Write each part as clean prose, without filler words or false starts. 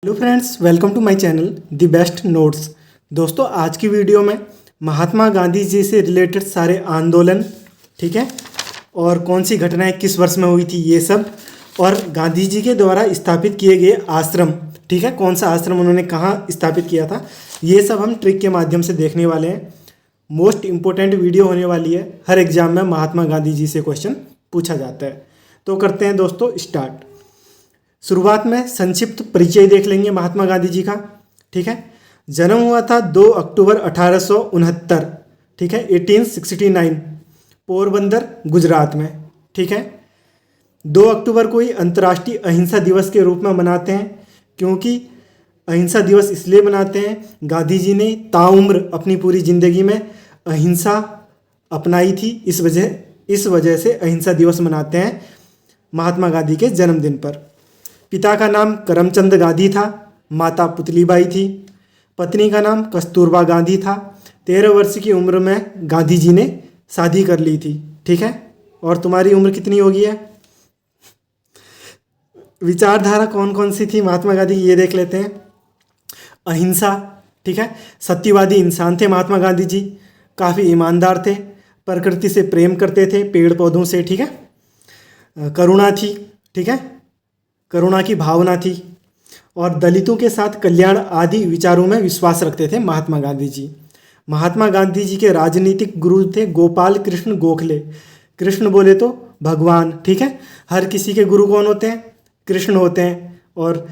Hello friends, welcome to my channel the best notes. दोस्तों, आज की वीडियो में महात्मा गांधी जी से रिलेटेड सारे आंदोलन, ठीक है, और कौन सी घटनाएं किस वर्ष में हुई थी ये सब, और गांधी जी के द्वारा स्थापित किए गए आश्रम, ठीक है, कौन सा आश्रम उन्होंने कहाँ स्थापित किया था, ये सब हम ट्रिक के माध्यम से देखने वाले हैं। मोस्ट इम्पोर्टेंट वीडियो होने वाली है। हर एग्जाम में महात्मा गांधी जी से क्वेश्चन पूछा जाता है। तो करते हैं दोस्तों स्टार्ट। शुरुआत में संक्षिप्त परिचय देख लेंगे महात्मा गांधी जी का, ठीक है। जन्म हुआ था 2 अक्टूबर 1869, ठीक है, 1869, पोरबंदर गुजरात में, ठीक है। 2 अक्टूबर को ही अंतर्राष्ट्रीय अहिंसा दिवस के रूप में मनाते हैं, क्योंकि अहिंसा दिवस इसलिए मनाते हैं, गांधी जी ने ताउम्र अपनी पूरी ज़िंदगी में अहिंसा अपनाई थी। इस वजह से अहिंसा दिवस मनाते हैं महात्मा गांधी के जन्मदिन पर। पिता का नाम करमचंद गांधी था, माता पुतलीबाई थी, पत्नी का नाम कस्तूरबा गांधी था। 13 वर्ष की उम्र में गांधी जी ने शादी कर ली थी, ठीक है। और तुम्हारी उम्र कितनी होगी है? विचारधारा कौन कौन सी थी महात्मा गांधी की, ये देख लेते हैं। अहिंसा, ठीक है, सत्यवादी इंसान थे महात्मा गांधी जी, काफ़ी ईमानदार थे, प्रकृति से प्रेम करते थे, पेड़ पौधों से, ठीक है। करुणा थी, ठीक है, करुणा की भावना थी, और दलितों के साथ कल्याण आदि विचारों में विश्वास रखते थे महात्मा गांधी जी। महात्मा गांधी जी के राजनीतिक गुरु थे गोपाल कृष्ण गोखले। कृष्ण बोले तो भगवान, ठीक है। हर किसी के गुरु कौन होते हैं? कृष्ण होते हैं। और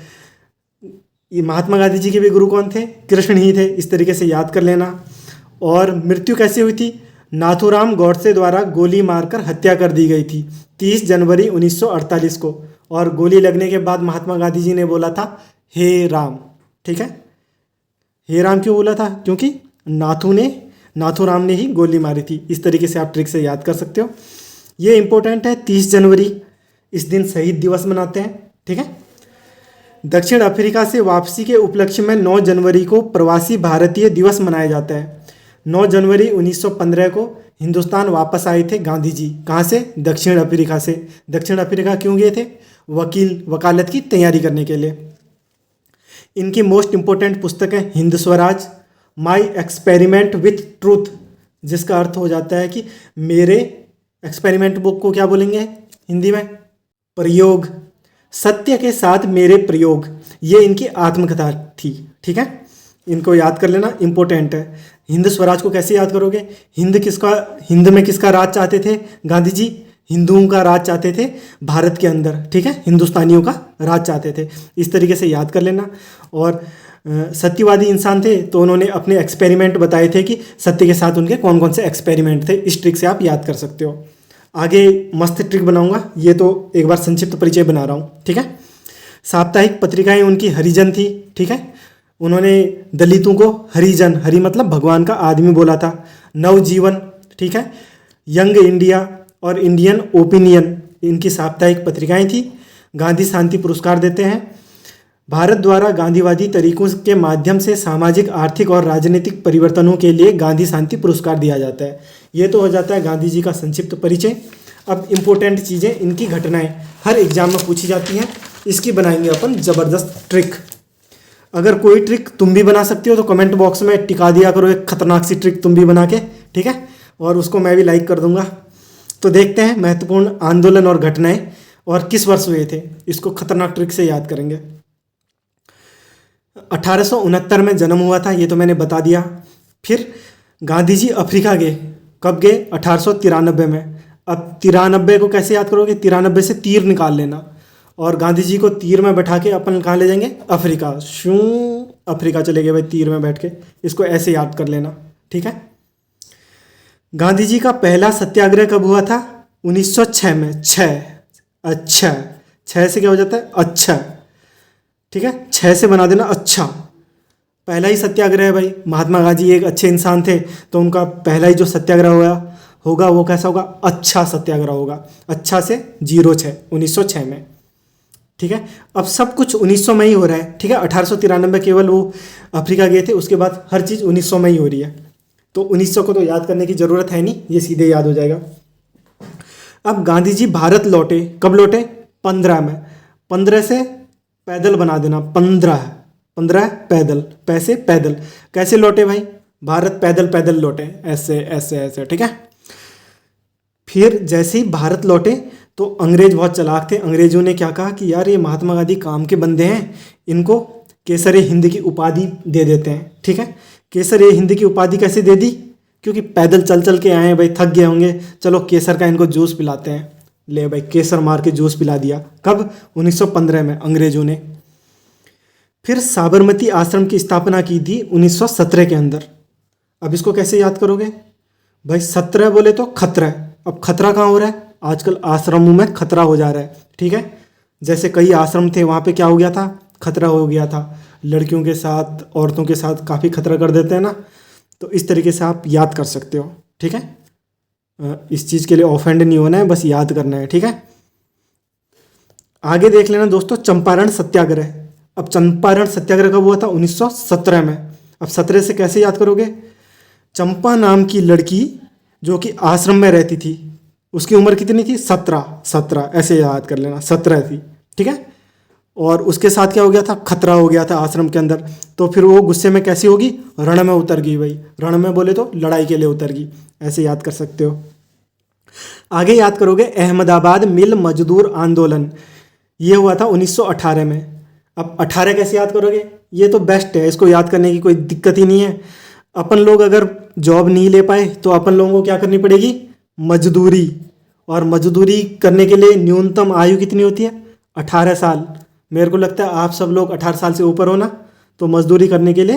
ये महात्मा गांधी जी के भी गुरु कौन थे? कृष्ण ही थे। इस तरीके से याद कर लेना। और मृत्यु कैसे हुई थी? नाथूराम गॉडसे द्वारा गोली मारकर हत्या कर दी गई थी 30 जनवरी 1948 को। और गोली लगने के बाद महात्मा गांधी जी ने बोला था हे राम, ठीक है। हे राम क्यों बोला था? क्योंकि नाथूराम ने ही गोली मारी थी। इस तरीके से आप ट्रिक से याद कर सकते हो। ये इंपॉर्टेंट है, 30 जनवरी इस दिन शहीद दिवस मनाते हैं, ठीक है। दक्षिण अफ्रीका से वापसी के उपलक्ष्य में 9 जनवरी को प्रवासी भारतीय दिवस मनाया जाता है। 9 जनवरी 1915 को हिंदुस्तान वापस आए थे गांधी जी। कहाँ से? दक्षिण अफ्रीका से। दक्षिण अफ्रीका क्यों गए थे? वकालत की तैयारी करने के लिए। इनकी मोस्ट इम्पोर्टेंट पुस्तक है Hind Swaraj, my experiment with truth, जिसका अर्थ हो जाता है कि मेरे एक्सपेरिमेंट बुक को क्या बोलेंगे हिंदी में? प्रयोग, सत्य के साथ मेरे प्रयोग। ये इनकी आत्मकथा थी, ठीक है। इनको याद कर लेना, इंपॉर्टेंट है। हिंद स्वराज को कैसे याद करोगे? हिंद में किसका राज चाहते थे गांधी जी? हिंदुओं का राज चाहते थे भारत के अंदर, ठीक है, हिंदुस्तानियों का राज चाहते थे। इस तरीके से याद कर लेना। और सत्यवादी इंसान थे, तो उन्होंने अपने एक्सपेरिमेंट बताए थे कि सत्य के साथ उनके कौन कौन से एक्सपेरिमेंट थे। इस ट्रिक से आप याद कर सकते हो। आगे मस्त ट्रिक बनाऊंगा, ये तो एक बार संक्षिप्त परिचय बना रहा हूँ, ठीक है। साप्ताहिक पत्रिकाएं उनकी हरिजन थी, ठीक है। उन्होंने दलितों को हरिजन, हरि मतलब भगवान का आदमी बोला था। नवजीवन, ठीक है, यंग इंडिया और इंडियन ओपिनियन इनकी साप्ताहिक पत्रिकाएं थी। गांधी शांति पुरस्कार देते हैं। भारत द्वारा गांधीवादी तरीकों के माध्यम से सामाजिक, आर्थिक और राजनीतिक परिवर्तनों के लिए गांधी शांति पुरस्कार दिया जाता है। ये तो हो जाता है गांधी जी का संक्षिप्त परिचय। अब इम्पोर्टेंट चीज़ें, इनकी घटनाएं हर एग्जाम में पूछी जाती हैं। इसकी बनाएंगे अपन ज़बरदस्त ट्रिक। अगर कोई ट्रिक तुम भी बना सकती हो तो कमेंट बॉक्स में टिका दिया करो एक खतरनाक सी ट्रिक तुम भी बना के, ठीक है, और उसको मैं भी लाइक कर दूंगा। तो देखते हैं महत्वपूर्ण आंदोलन और घटनाएं और किस वर्ष हुए थे। इसको खतरनाक ट्रिक से याद करेंगे। 1869 में जन्म हुआ था, ये तो मैंने बता दिया। फिर गांधी जी अफ्रीका गए। कब गए? 1893 में। अब 93 को कैसे याद करोगे? 93 से तीर निकाल लेना, और गांधी जी को तीर में बैठा के अपन कहाँ ले जाएंगे? अफ्रीका। शूं, अफ्रीका चले गए भाई तीर में बैठ के। इसको ऐसे याद कर लेना, ठीक है। गांधी जी का पहला सत्याग्रह कब हुआ था? 1906 में। 6, अच्छा, 6 से क्या हो जाता है? अच्छा, ठीक है, 6 से बना देना अच्छा। पहला ही सत्याग्रह है भाई। महात्मा गांधी एक अच्छे इंसान थे, तो उनका पहला ही जो सत्याग्रह होगा वो कैसा होगा? अच्छा सत्याग्रह होगा। अच्छा से 06, 1906 में, ठीक है। अब सब कुछ 1900 में ही हो रहा है, ठीक है। 1893 में केवल वो अफ्रीका गए थे, उसके बाद हर चीज़ 1900 में ही हो रही है। तो 1900 को तो याद करने की ज़रूरत है नहीं, ये सीधे याद हो जाएगा। अब गांधी जी भारत लौटे। कब लौटे? 15 में। 15 से पैदल बना देना, 15, 15 पैदल, पैसे पैदल। कैसे लौटे भाई? भारत पैदल पैदल लौटे, ऐसे ऐसे ऐसे, ठीक है। फिर जैसे ही भारत लौटे तो अंग्रेज बहुत चालाक थे। अंग्रेजों ने क्या कहा कि यार ये महात्मा गांधी काम के बंदे हैं, इनको केसरे हिंद की उपाधि दे देते हैं, ठीक है। केसरे हिंद की उपाधि कैसे दे दी? क्योंकि पैदल चल चल के आए हैं भाई, थक गए होंगे, चलो केसर का इनको जूस पिलाते हैं। ले भाई, केसर मार के जूस पिला दिया। कब? 1915 में अंग्रेजों ने। फिर साबरमती आश्रम की स्थापना की थी 1917 के अंदर। अब इसको कैसे याद करोगे भाई? 17 बोले तो खतरा है। अब खतरा कहाँ हो रहा है? आजकल आश्रमों में खतरा हो जा रहा है, ठीक है। जैसे कई आश्रम थे, वहाँ पे क्या हो गया था? खतरा हो गया था। लड़कियों के साथ, औरतों के साथ काफ़ी खतरा कर देते हैं ना, तो इस तरीके से आप याद कर सकते हो, ठीक है। इस चीज़ के लिए ऑफेंड नहीं होना है, बस याद करना है, ठीक है। आगे देख लेना दोस्तों, चंपारण सत्याग्रह। अब चंपारण सत्याग्रह कब हुआ था? 1917 में। अब 17 से कैसे याद करोगे? चंपा नाम की लड़की जो कि आश्रम में रहती थी, उसकी उम्र कितनी थी? 17 ऐसे याद कर लेना, 17 थी, ठीक है। और उसके साथ क्या हो गया था? खतरा हो गया था आश्रम के अंदर। तो फिर वो गुस्से में कैसी होगी? रण में उतर गई भाई। रण में बोले तो लड़ाई के लिए उतर गई, ऐसे याद कर सकते हो। आगे याद करोगे, अहमदाबाद मिल मजदूर आंदोलन, ये हुआ था 1918 में। अब 18 कैसे याद करोगे? ये तो बेस्ट है, इसको याद करने की कोई दिक्कत ही नहीं है। अपन लोग अगर जॉब नहीं ले पाए तो अपन लोगों को क्या करनी पड़ेगी? मजदूरी। और मजदूरी करने के लिए न्यूनतम आयु कितनी होती है? 18 साल। मेरे को लगता है आप सब लोग 18 साल से ऊपर हो ना, तो मजदूरी करने के लिए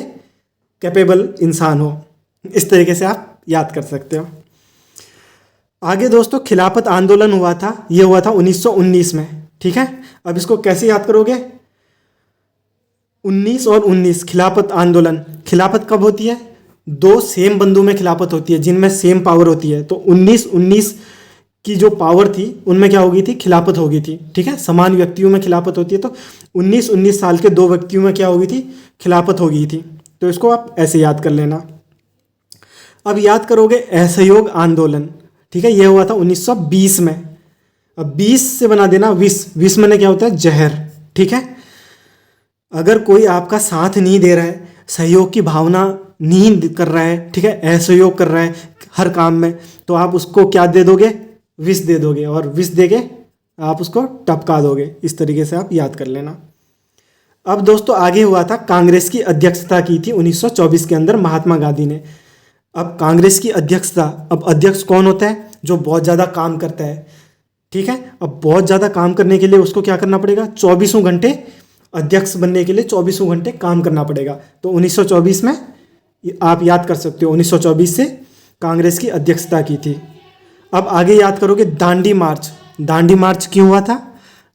कैपेबल इंसान हो। इस तरीके से आप याद कर सकते हो। आगे दोस्तों, खिलाफत आंदोलन हुआ था, ये हुआ था 1919 में, ठीक है। अब इसको कैसे याद करोगे? 19 और 19 खिलाफत आंदोलन। खिलाफत कब होती है? दो सेम बंदों में खिलाफत होती है, जिनमें सेम पावर होती है। तो 19 की जो पावर थी उनमें क्या हो गई थी? खिलाफत हो गई थी, ठीक है। समान व्यक्तियों में खिलाफत होती है, तो 19 साल के दो व्यक्तियों में क्या हो गई थी? खिलाफत हो गई थी। तो इसको आप ऐसे याद कर लेना। अब याद करोगे असहयोग आंदोलन, ठीक है, यह हुआ था 1920 में। अब 20 से बना देना विष। विष में क्या होता है? जहर, ठीक है। अगर कोई आपका साथ नहीं दे रहा है, सहयोग की भावना नहीं कर रहा है, ठीक है, असहयोग कर रहा है हर काम में, तो आप उसको क्या दे दोगे? विष दे दोगे, और विष दे के आप उसको टपका दोगे। इस तरीके से आप याद कर लेना। अब दोस्तों आगे हुआ था, कांग्रेस की अध्यक्षता की थी 1924 के अंदर महात्मा गांधी ने। अब कांग्रेस की अध्यक्षता, अब अध्यक्ष कौन होता है? जो बहुत ज़्यादा काम करता है, ठीक है। अब बहुत ज़्यादा काम करने के लिए उसको क्या करना पड़ेगा? 24 घंटे, अध्यक्ष बनने के लिए 24 घंटे काम करना पड़ेगा। तो 1924 में आप याद कर सकते हो, 1924 से कांग्रेस की अध्यक्षता की थी। अब आगे याद करोगे, दांडी मार्च। दांडी मार्च क्यों हुआ था?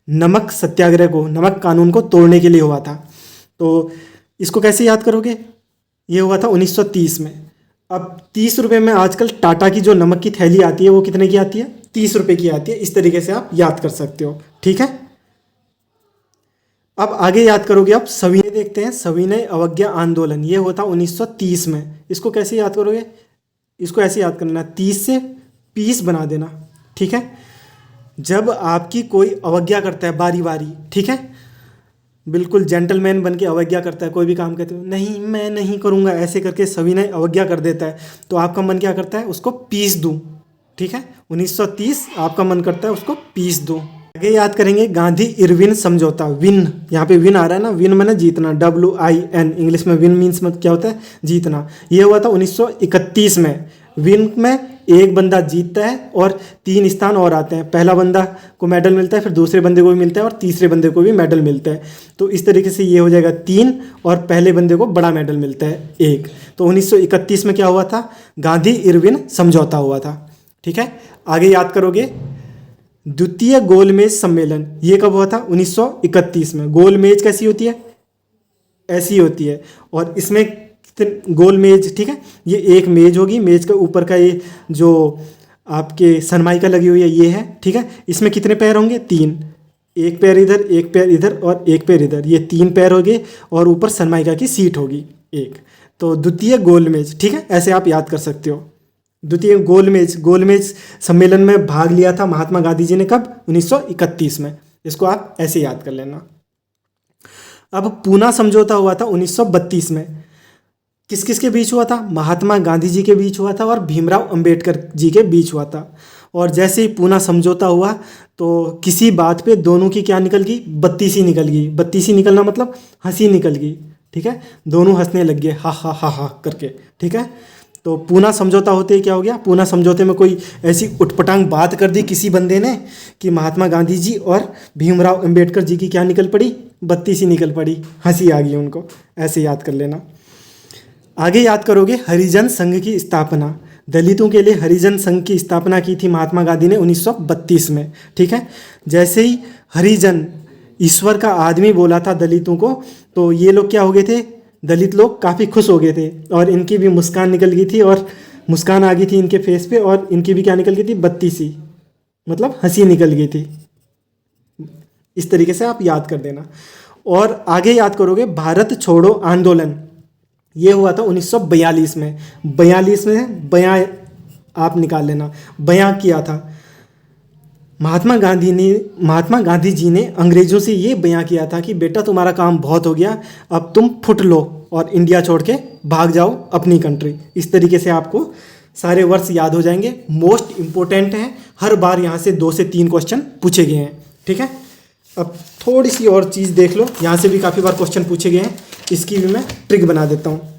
नमक सत्याग्रह को, नमक कानून को तोड़ने के लिए हुआ था। तो इसको कैसे याद करोगे? ये हुआ था 1930 में। अब 30 रुपये में आजकल टाटा की जो नमक की थैली आती है वो कितने की आती है? 30 रुपये की आती है। इस तरीके से आप याद कर सकते हो, ठीक है। अब आगे याद करोगे आप सविनय, देखते हैं सविनय अवज्ञा आंदोलन, ये होता 1930 में। इसको कैसे याद करोगे? इसको ऐसे याद करना, 30 से 20 बना देना, ठीक है। जब आपकी कोई अवज्ञा करता है बारी बारी, ठीक है, बिल्कुल जेंटलमैन बन के अवज्ञा करता है, कोई भी काम कहते हो नहीं मैं नहीं करूँगा ऐसे करके सविनय अवज्ञा कर देता है, तो आपका मन क्या करता है? उसको पीस दूँ, ठीक है। 1930 आपका मन करता है उसको पीस दूँ। आगे याद करेंगे गांधी इरविन समझौता। विन, यहाँ पे विन आ रहा है ना, विन मैंने जीतना, WIN, इंग्लिश में विन मीन्स मत क्या होता है? जीतना। ये हुआ था 1931 में। विन में एक बंदा जीतता है और 3 स्थान और आते हैं। पहला बंदा को मेडल मिलता है, फिर दूसरे बंदे को भी मिलता है और तीसरे बंदे को भी मेडल मिलता है। तो इस तरीके से ये हो जाएगा 3 और पहले बंदे को बड़ा मेडल मिलता है 1। तो 1931 में क्या हुआ था? गांधी इरविन समझौता हुआ था, ठीक है। आगे याद करोगे द्वितीय गोलमेज सम्मेलन, ये कब हुआ था? 1931 में। गोलमेज कैसी होती है? ऐसी होती है, और इसमें गोल मेज, ठीक है, ये एक मेज होगी, मेज के ऊपर का ये जो आपके सनमाइका लगी हुई है ये है, ठीक है। इसमें कितने पैर होंगे? 3, एक पैर इधर, एक पैर इधर और एक पैर इधर, ये 3 पैर हो गए, और ऊपर सनमाइका की सीट होगी एक। तो द्वितीय गोलमेज, ठीक है, ऐसे आप याद कर सकते हो। द्वितीय गोलमेज सम्मेलन में भाग लिया था महात्मा गांधी जी ने, कब? 1931 में। इसको आप ऐसे याद कर लेना। अब पूना समझौता हुआ था 1932 में। किस किस के बीच हुआ था? महात्मा गांधी जी के बीच हुआ था और भीमराव अंबेडकर जी के बीच हुआ था। और जैसे ही पूना समझौता हुआ तो किसी बात पे दोनों की क्या निकल गई? बत्तीसी निकल गई। बत्तीसी निकलना मतलब हंसी निकल गई, ठीक है। दोनों हंसने लग गए हा हा हा हा करके, ठीक है। तो पूना समझौता होते ही क्या हो गया? पूना समझौते में कोई ऐसी उटपटांग बात कर दी किसी बंदे ने कि महात्मा गांधी जी और भीमराव अंबेडकर जी की क्या निकल पड़ी? बत्तीसी निकल पड़ी, हंसी आ गई उनको। ऐसे याद कर लेना। आगे याद करोगे हरिजन संघ की स्थापना। दलितों के लिए हरिजन संघ की स्थापना की थी महात्मा गांधी ने 1932 में, ठीक है। जैसे ही हरिजन ईश्वर का आदमी बोला था दलितों को, तो ये लोग क्या हो गए थे? दलित लोग काफ़ी खुश हो गए थे और इनकी भी मुस्कान निकल गई थी और मुस्कान आ गई थी इनके फेस पे और इनकी भी क्या निकल गई थी? बत्तीसी, मतलब हंसी निकल गई थी। इस तरीके से आप याद कर देना। और आगे याद करोगे भारत छोड़ो आंदोलन, ये हुआ था 1942 में। 42 में बयां आप निकाल लेना, बयां किया था महात्मा गांधी जी ने अंग्रेज़ों से ये बयां किया था कि बेटा तुम्हारा काम बहुत हो गया, अब तुम फुट लो और इंडिया छोड़ के भाग जाओ अपनी कंट्री। इस तरीके से आपको सारे वर्ष याद हो जाएंगे, मोस्ट इम्पोर्टेंट हैं, हर बार यहाँ से 2 से 3 क्वेश्चन पूछे गए हैं, ठीक है। अब थोड़ी सी और चीज़ देख लो, यहाँ से भी काफ़ी बार क्वेश्चन पूछे गए हैं, इसकी भी मैं ट्रिक बना देता हूँ।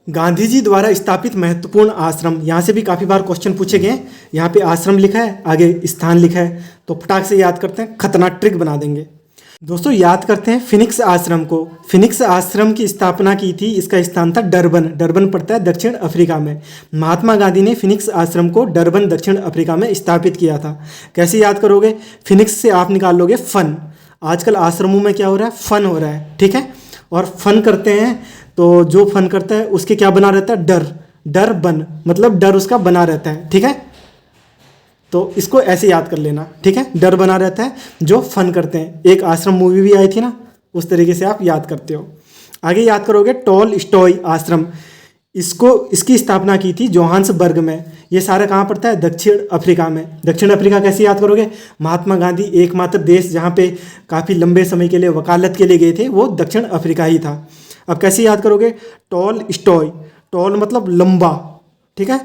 गांधी जी द्वारा स्थापित महत्वपूर्ण आश्रम, यहाँ से भी काफ़ी बार क्वेश्चन पूछे गए हैं। यहाँ पे आश्रम लिखा है, आगे स्थान लिखा है, तो फटाक से याद करते हैं, खतरनाक ट्रिक बना देंगे। दोस्तों याद करते हैं फिनिक्स आश्रम को। फिनिक्स आश्रम की स्थापना की थी, इसका स्थान था डरबन। डरबन पड़ता है दक्षिण अफ्रीका में। महात्मा गांधी ने फिनिक्स आश्रम को डरबन दक्षिण अफ्रीका में स्थापित किया था। कैसे याद करोगे? फिनिक्स से आप निकाल लोगे फन। आजकल आश्रमों में क्या हो रहा है? फन हो रहा है, ठीक है। और फन करते हैं तो जो फन करता है उसके क्या बना रहता है? डर। डर बन मतलब डर उसका बना रहता है, ठीक है। तो इसको ऐसे याद कर लेना, ठीक है। डर बना रहता है जो फन करते हैं। एक आश्रम मूवी भी आई थी ना, उस तरीके से आप याद करते हो। आगे याद करोगे टॉल स्टॉय आश्रम, इसकी स्थापना की थी जोहान्सबर्ग में। ये सारा कहाँ पड़ता है? दक्षिण अफ्रीका में। दक्षिण अफ्रीका कैसे याद करोगे? महात्मा गांधी एकमात्र देश जहाँ पे काफ़ी लंबे समय के लिए वकालत के लिए गए थे वो दक्षिण अफ्रीका ही था। अब कैसे याद करोगे? टॉल स्टॉय, टॉल मतलब लंबा, ठीक है,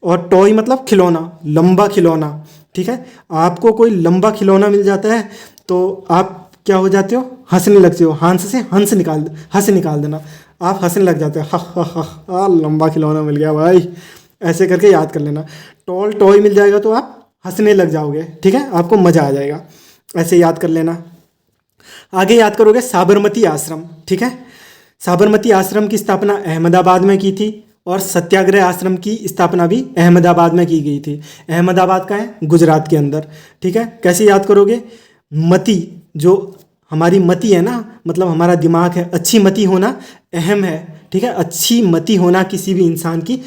और टॉय मतलब खिलौना, लंबा खिलौना, ठीक है। आपको कोई लंबा खिलौना मिल जाता है तो आप क्या हो जाते हो? हंसने लगते हो। हंस से हंस निकाल देना, आप हंसने लग जाते हो, हा हा हा, लंबा खिलौना मिल गया भाई, ऐसे करके याद कर लेना। टॉल टॉय मिल जाएगा तो आप हंसने लग जाओगे, ठीक है, आपको मज़ा आ जाएगा। ऐसे याद कर लेना। आगे याद करोगे साबरमती आश्रम, ठीक है। साबरमती आश्रम की स्थापना अहमदाबाद में की थी और सत्याग्रह आश्रम की स्थापना भी अहमदाबाद में की गई थी। अहमदाबाद का है गुजरात के अंदर, ठीक है। कैसे याद करोगे? मति, जो हमारी मति है ना, मतलब हमारा दिमाग है, अच्छी मति होना अहम है, ठीक है। अच्छी मति होना किसी भी इंसान की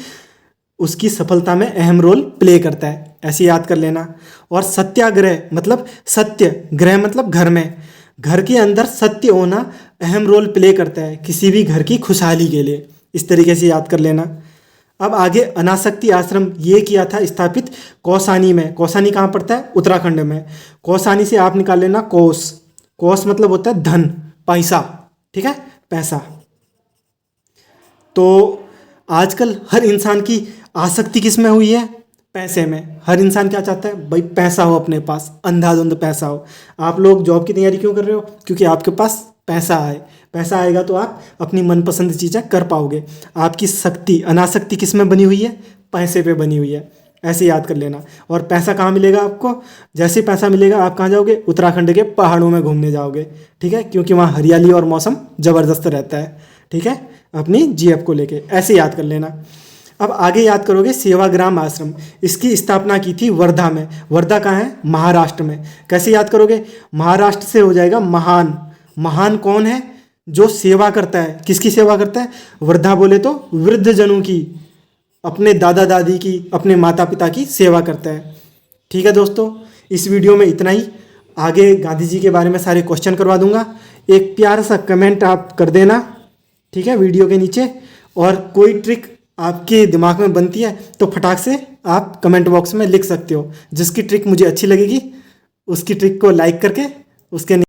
उसकी सफलता में अहम रोल प्ले करता है, ऐसे याद कर लेना। और सत्याग्रह मतलब सत्य, ग्रह मतलब घर में, घर के अंदर सत्य होना अहम रोल प्ले करता है किसी भी घर की खुशहाली के लिए। इस तरीके से याद कर लेना। अब आगे अनासक्ति आश्रम ये किया था स्थापित कौसानी में। कौसानी कहाँ पड़ता है? उत्तराखंड में। कौसानी से आप निकाल लेना कोस। कोस मतलब होता है धन, पैसा, ठीक है, पैसा। तो आजकल हर इंसान की आसक्ति किस में हुई है? पैसे में। हर इंसान क्या चाहता है? भाई पैसा हो अपने पास, अंधाधुंध पैसा हो। आप लोग जॉब की तैयारी क्यों कर रहे हो? क्योंकि आपके पास पैसा आए। पैसा आएगा तो आप अपनी मनपसंद चीज़ें कर पाओगे। आपकी शक्ति, अनासक्ति किस में बनी हुई है? पैसे पे बनी हुई है, ऐसे याद कर लेना। और पैसा कहाँ मिलेगा आपको? जैसे ही पैसा मिलेगा आप कहाँ जाओगे? उत्तराखंड के पहाड़ों में घूमने जाओगे, ठीक है, क्योंकि वहाँ हरियाली और मौसम ज़बरदस्त रहता है, ठीक है, अपनी जीएफ को लेके, ऐसे याद कर लेना। अब आगे याद करोगे सेवाग्राम आश्रम, इसकी स्थापना की थी वर्धा में। वर्धा कहाँ है? महाराष्ट्र में। कैसे याद करोगे? महाराष्ट्र से हो जाएगा महान। महान कौन है? जो सेवा करता है। किसकी सेवा करता है? वर्धा बोले तो वृद्ध जनों की, अपने दादा दादी की, अपने माता पिता की सेवा करता है, ठीक है दोस्तों। इस वीडियो में इतना ही। आगे गांधी जी के बारे में सारे क्वेश्चन करवा दूंगा। एक प्यारा सा कमेंट आप कर देना, ठीक है, वीडियो के नीचे। और कोई ट्रिक आपके दिमाग में बनती है तो फटाक से आप कमेंट बॉक्स में लिख सकते हो। जिसकी ट्रिक मुझे अच्छी लगेगी उसकी ट्रिक को लाइक करके उसके